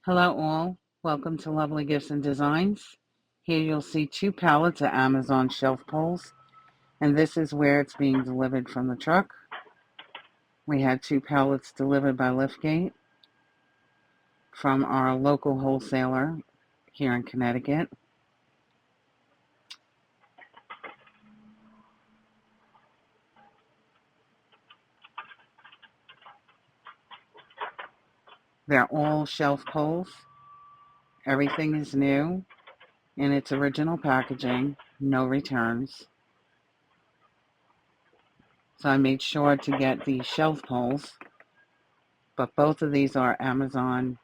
Hello all, welcome to Lovely Gifts and Designs. Here you'll see 2 pallets of Amazon shelf poles, and this is where it's being delivered from the truck. We had 2 pallets delivered by liftgate from our local wholesaler here in Connecticut. They're all shelf poles. Everything is new in its original packaging, no returns. So I made sure to get the shelf poles, but both of these are Amazon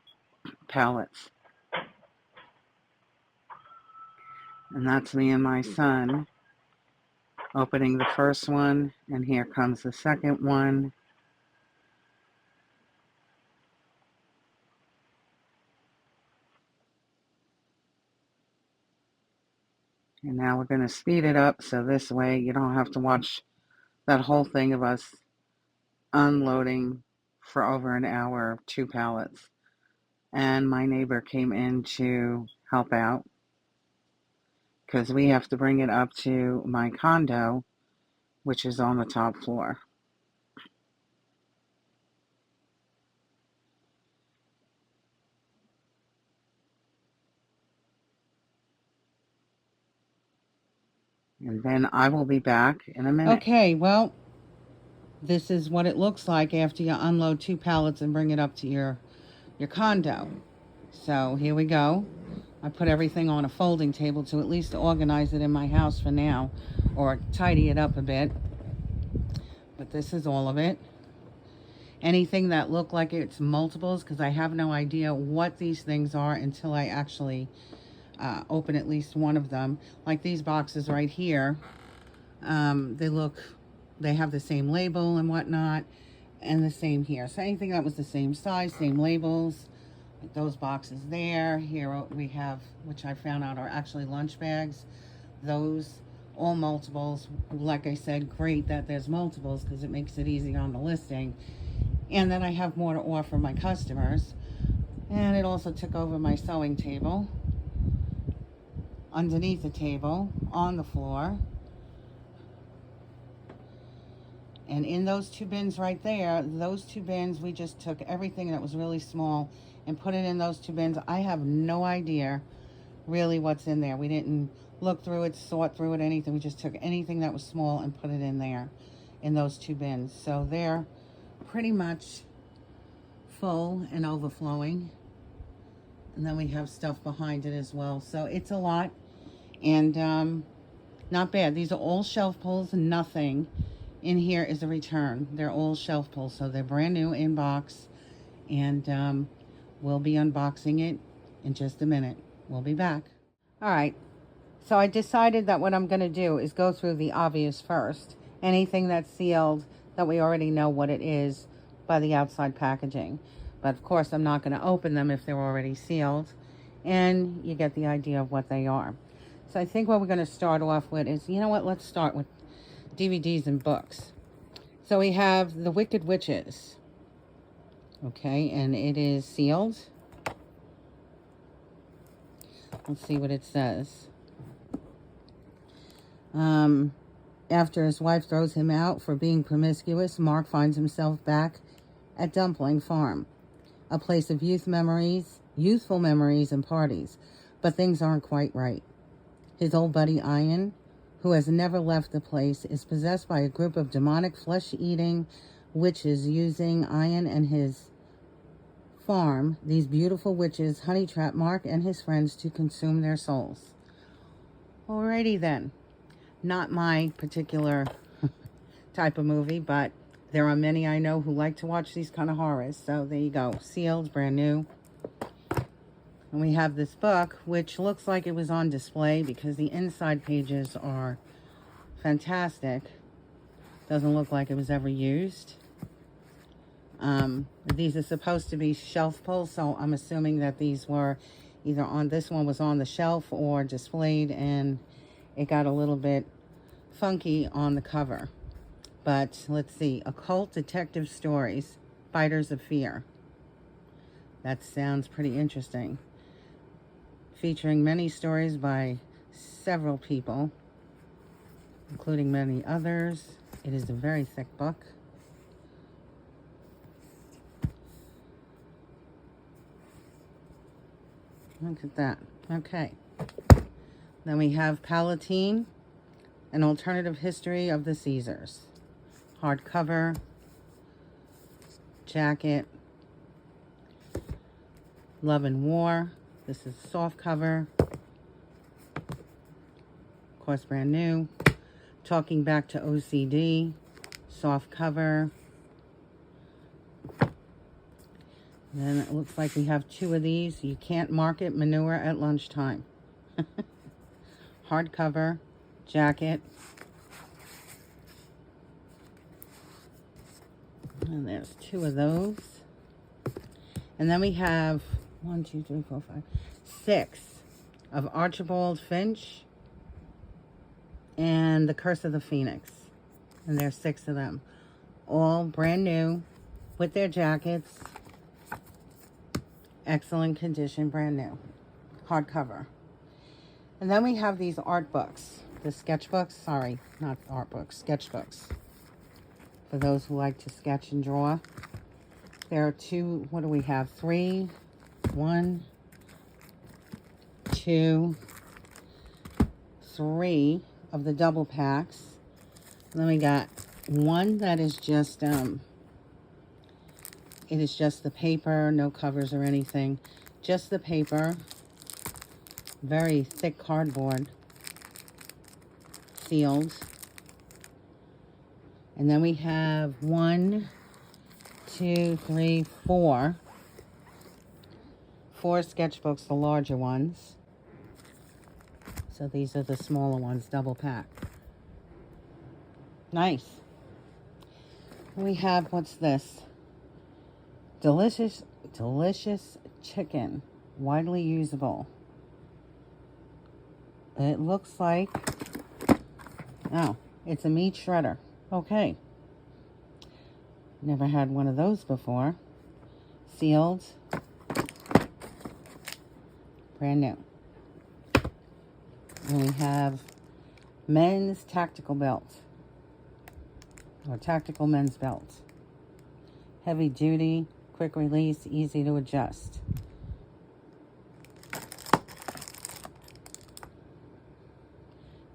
pallets. And that's me and my son opening the first one, and here comes the second one. And now we're going to speed it up so this way you don't have to watch that whole thing of us unloading for over an hour of 2 pallets. And my neighbor came in to help out because we have to bring it up to my condo, which is on the top floor. And then I will be back in a minute. Okay, well, this is what it looks like after you unload 2 pallets and bring it up to your condo. So here we go. I put everything on a folding table to at least organize it in my house for now, or tidy it up a bit. But this is all of it. Anything that looked like it's multiples, because I have no idea what these things are until I actually open at least one of them. Like these boxes right here, they have the same label and whatnot, and the same here. So anything that was the same size, same labels, like those boxes there. Here we have, which I found out are actually lunch bags. Those, all multiples. Like I said, great that there's multiples because it makes it easy on the listing. And then I have more to offer my customers. And it also took over my sewing table, underneath the table, on the floor. And in those 2 bins right there, those 2 bins, we just took everything that was really small and put it in those 2 bins. I have no idea really what's in there. We didn't look through it, sort through it, anything. We just took anything that was small and put it in there, in those 2 bins. So they're pretty much full and overflowing. And then we have stuff behind it as well. So it's a lot. And not bad. These are all shelf pulls. Nothing in here is a return. They're all shelf pulls. So they're brand new in box. And we'll be unboxing it in just a minute. We'll be back. All right. So I decided that what I'm going to do is go through the obvious first. Anything that's sealed that we already know what it is by the outside packaging. But of course, I'm not going to open them if they're already sealed. And you get the idea of what they are. So I think what we're going to start off with is, you know what, let's start with DVDs and books. So we have The Wicked Witches. Okay, and it is sealed. Let's see what it says. After his wife throws him out for being promiscuous, Mark finds himself back at Dumpling Farm, a place of youthful memories and parties. But things aren't quite right. His old buddy Ian, who has never left the place, is possessed by a group of demonic flesh-eating witches using Ian and his farm. These beautiful witches honey trap Mark and his friends to consume their souls. Alrighty then. Not my particular type of movie, but there are many I know who like to watch these kind of horrors. So there you go. Sealed, brand new. And we have this book, which looks like it was on display because the inside pages are fantastic. Doesn't look like it was ever used. These are supposed to be shelf pulls, so I'm assuming that these were either on, this one was on the shelf or displayed, and it got a little bit funky on the cover. But let's see. Occult Detective Stories, Fighters of Fear. That sounds pretty interesting. Featuring many stories by several people, including many others. It is a very thick book. Look at that. Okay. Then we have Palatine, An Alternative History of the Caesars. Hardcover, jacket, Love and War. This is soft cover. Of course, brand new. Talking Back to OCD, soft cover. Then it looks like we have two of these. You Can't Market Manure at Lunchtime. Hardcover, jacket. And there's two of those. And then we have 1, 2, 3, 4, 5, 6 of Archibald Finch and The Curse of the Phoenix. And there's 6 of them. All brand new with their jackets. Excellent condition, brand new. Hardcover. And then we have these art books. The sketchbooks. Sorry, not art books. Sketchbooks. For those who like to sketch and draw. There are 2, what do we have? 3, 1, 2, 3 of the double packs. And then we got one that is just, it is just the paper, no covers or anything. Just the paper. Very thick cardboard. Sealed. And then we have 1, 2, 3, 4. 4 sketchbooks, the larger ones. So these are the smaller ones, double pack. Nice. We have, what's this? Delicious chicken. Widely usable. It looks like, oh, it's a meat shredder. Okay. Never had one of those before. Sealed. Brand new. And we have men's tactical belt. Or tactical men's belt. Heavy duty, quick release, easy to adjust.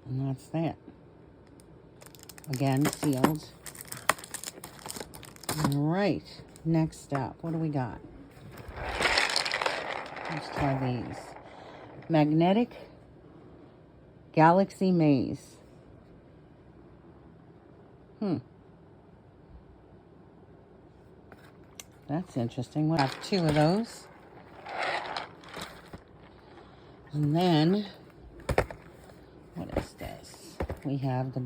And that's that. Again, sealed. All right, next up, what do we got? Let's try these. Magnetic Galaxy Maze. That's interesting. We'll have 2 of those. And then, what is this? We have, the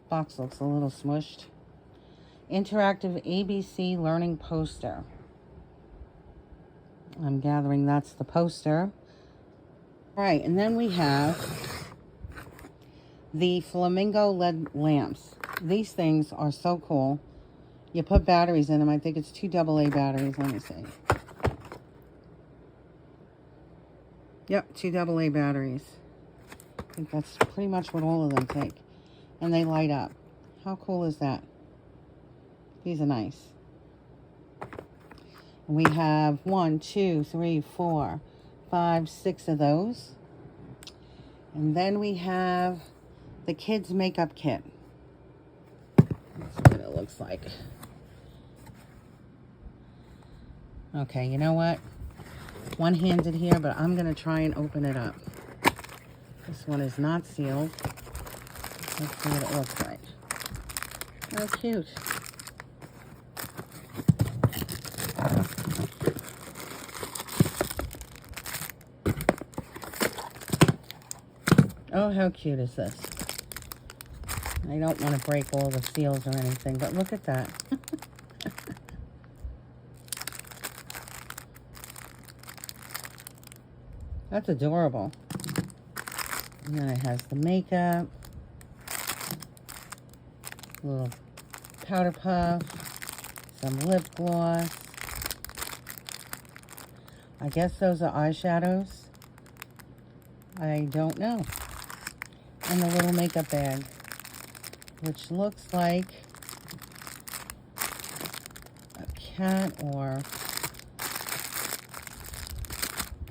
box looks a little smushed. Interactive ABC learning poster. I'm gathering that's the poster. All right, and then we have the flamingo LED lamps. These things are so cool. You put batteries in them. I think it's 2 AA batteries. Let me see. Yep, 2 AA batteries. I think that's pretty much what all of them take. And they light up. How cool is that? These are nice. And we have 1, 2, 3, 4, 5, 6 of those. And then we have the kids makeup kit. That's what it looks like. Okay, you know what? One-handed here, but I'm going to try and open it up. This one is not sealed. Let's see what it looks like. How cute. Oh, how cute is this? I don't want to break all the seals or anything, but look at that. That's adorable. And then it has the makeup, a little powder puff, some lip gloss, I guess those are eyeshadows. I don't know. And the little makeup bag, which looks like a cat or,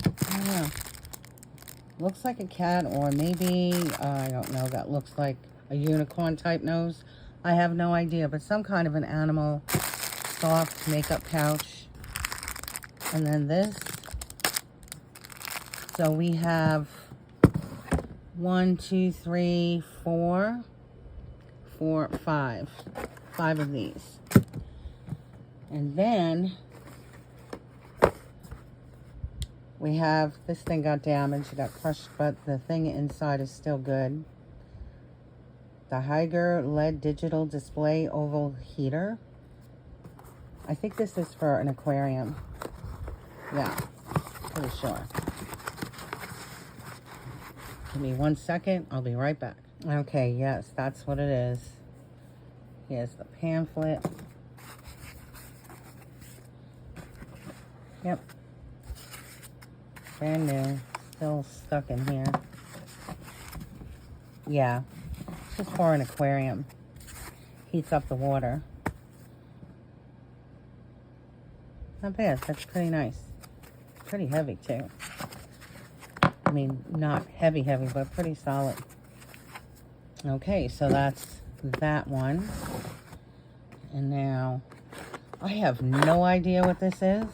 I don't know. Looks like a cat or maybe, I don't know, that looks like a unicorn type nose. I have no idea, but some kind of an animal soft makeup pouch. And then this. So we have 1, 2, 3, 4, 5 of these. And then we have, this thing got damaged, it got crushed, but the thing inside is still good. The Hygger LED digital display oval heater. I think this is for an aquarium. Yeah, pretty sure. Give me 1 second, I'll be right back. Okay, yes, that's what it is. Here's the pamphlet. Yep. Brand new. Still stuck in here. Yeah. It's just for an aquarium. Heats up the water. Not bad. That's pretty nice. Pretty heavy, too. I mean, not heavy, but pretty solid. Okay, so that's that one. And now, I have no idea what this is.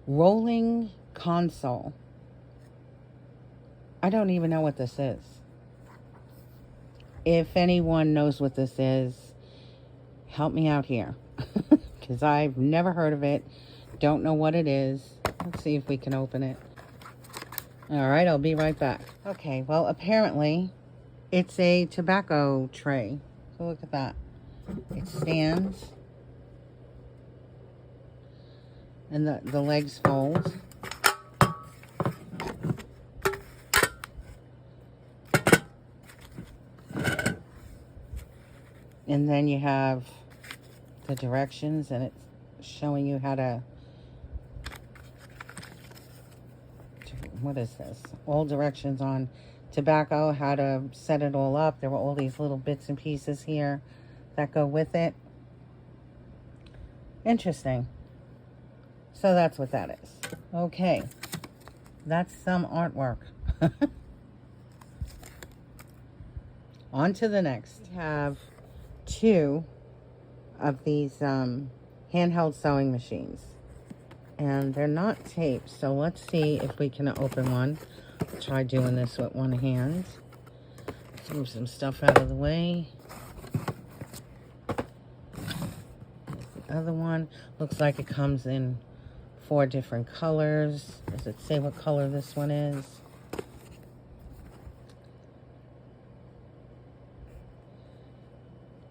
Rolling console. I don't even know what this is. If anyone knows what this is, help me out here. Because I've never heard of it. Don't know what it is. Let's see if we can open it. Alright, I'll be right back. Okay, well, apparently, it's a tobacco tray. So look at that. It stands. And the legs fold. And then you have the directions, and it's showing you how to, what is this? All directions on tobacco, how to set it all up. There were all these little bits and pieces here that go with it. Interesting. So that's what that is. Okay. That's some artwork. On to the next. We have 2 of these handheld sewing machines. And they're not taped, so let's see if we can open one. I'll try doing this with one hand. Let's move some stuff out of the way. Here's the other one. Looks like it comes in 4 different colors. Does it say what color this one is?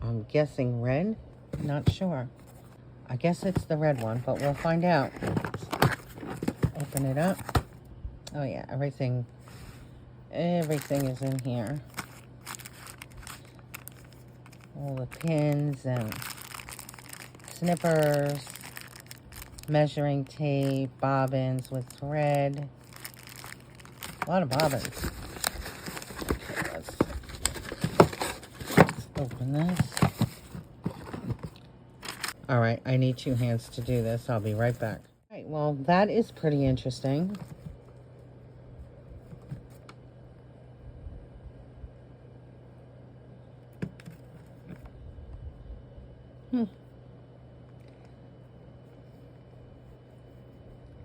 I'm guessing red. Not sure. I guess it's the red one, but we'll find out. Open it up. Oh yeah, everything is in here. All the pins and snippers, measuring tape, bobbins with thread. A lot of bobbins. Okay, let's open this. All right, I need 2 hands to do this. I'll be right back. All right, well, that is pretty interesting.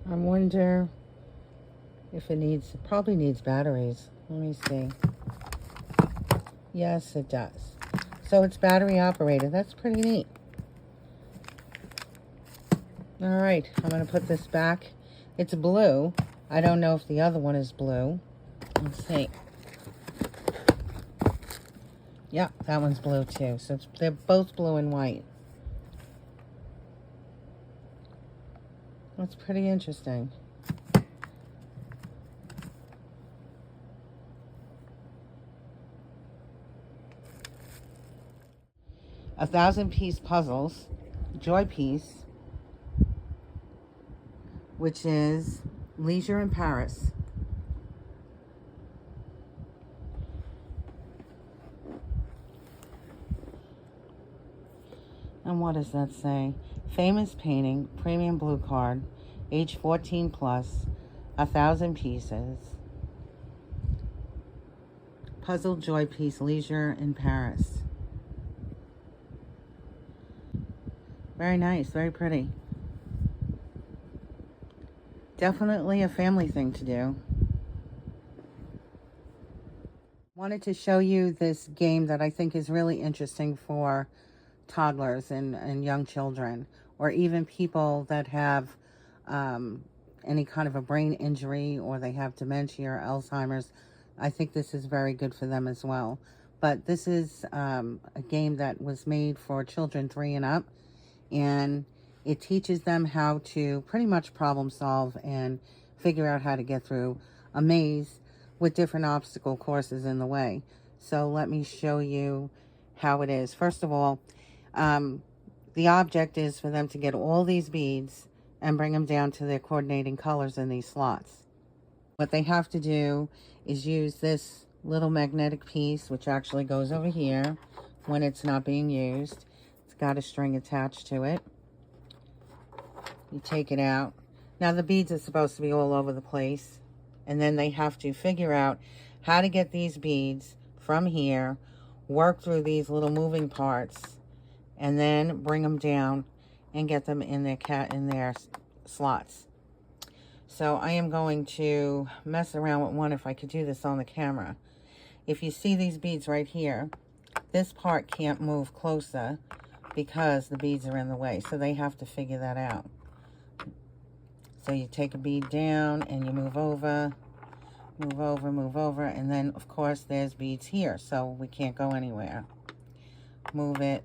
I wonder if it probably needs batteries. Let me see. Yes, it does. So it's battery operated. That's pretty neat. All right, I'm going to put this back. It's blue. I don't know if the other one is blue. Let's see. Yeah, that one's blue too. So they're both blue and white. That's pretty interesting. A 1,000-piece puzzles, joy piece, which is Leisure in Paris. And what does that say? Famous painting, premium blue card, age 14 plus, 1,000 pieces. Puzzle joy piece, Leisure in Paris. Very nice, very pretty. Definitely a family thing to do. Wanted to show you this game that I think is really interesting for toddlers and young children, or even people that have any kind of a brain injury, or they have dementia or Alzheimer's. I think this is very good for them as well. But this is a game that was made for children 3 and up, and it teaches them how to pretty much problem solve and figure out how to get through a maze with different obstacle courses in the way. So let me show you how it is. First of all, the object is for them to get all these beads and bring them down to their coordinating colors in these slots. What they have to do is use this little magnetic piece, which actually goes over here when it's not being used. It's got a string attached to it. You take it out. Now the beads are supposed to be all over the place, and then they have to figure out how to get these beads from here, work through these little moving parts, and then bring them down and get them in their slots. So I am going to mess around with one if I could do this on the camera. If you see these beads right here, this part can't move closer because the beads are in the way. So they have to figure that out. So you take a bead down and you move over, move over, move over. And then, of course, there's beads here. So we can't go anywhere. Move it.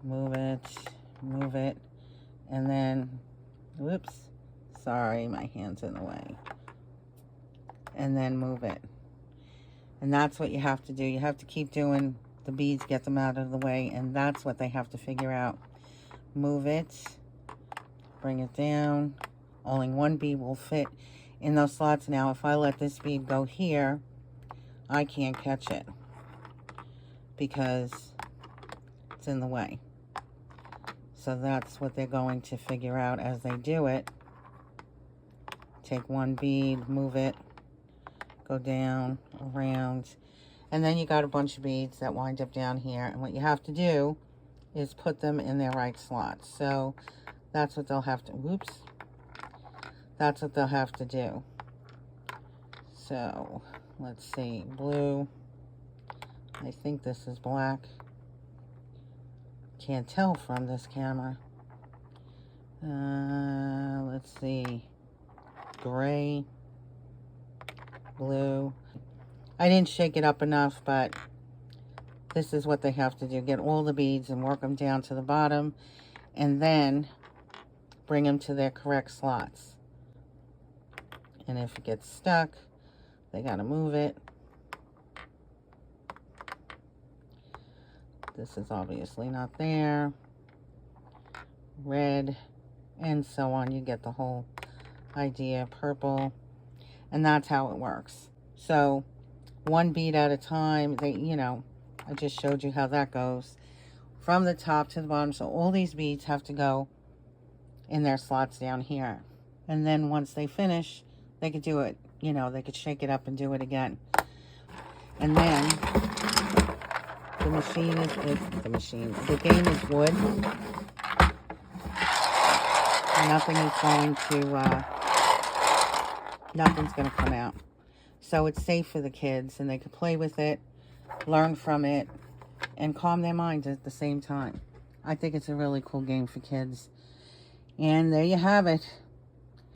Move it. Move it. And then, whoops. Sorry, my hand's in the way. And then move it. And that's what you have to do. You have to keep doing the beads, get them out of the way, and that's what they have to figure out. Move it. Bring it down. Only one bead will fit in those slots. Now, if I let this bead go here, I can't catch it because it's in the way. So that's what they're going to figure out as they do it. Take one bead, move it, go down, around, and then you got a bunch of beads that wind up down here, and what you have to do is put them in their right slots. So that's what they'll have to, whoops, that's what they'll have to do. So let's see, blue, I think this is black, can't tell from this camera. Let's see, gray, blue. I didn't shake it up enough, but this is what they have to do. Get all the beads and work them down to the bottom, and then bring them to their correct slots. And if it gets stuck, they got to move it. This is obviously not there. Red, and so on. You get the whole idea. Purple, and that's how it works. So one bead at a time. I just showed you how that goes from the top to the bottom. So all these beads have to go in their slots down here, and then once they finish, they could do it, they could shake it up and do it again. And then the game is wood. Nothing's going to come out. So it's safe for the kids, and they can play with it, learn from it, and calm their minds at the same time. I think it's a really cool game for kids. And there you have it.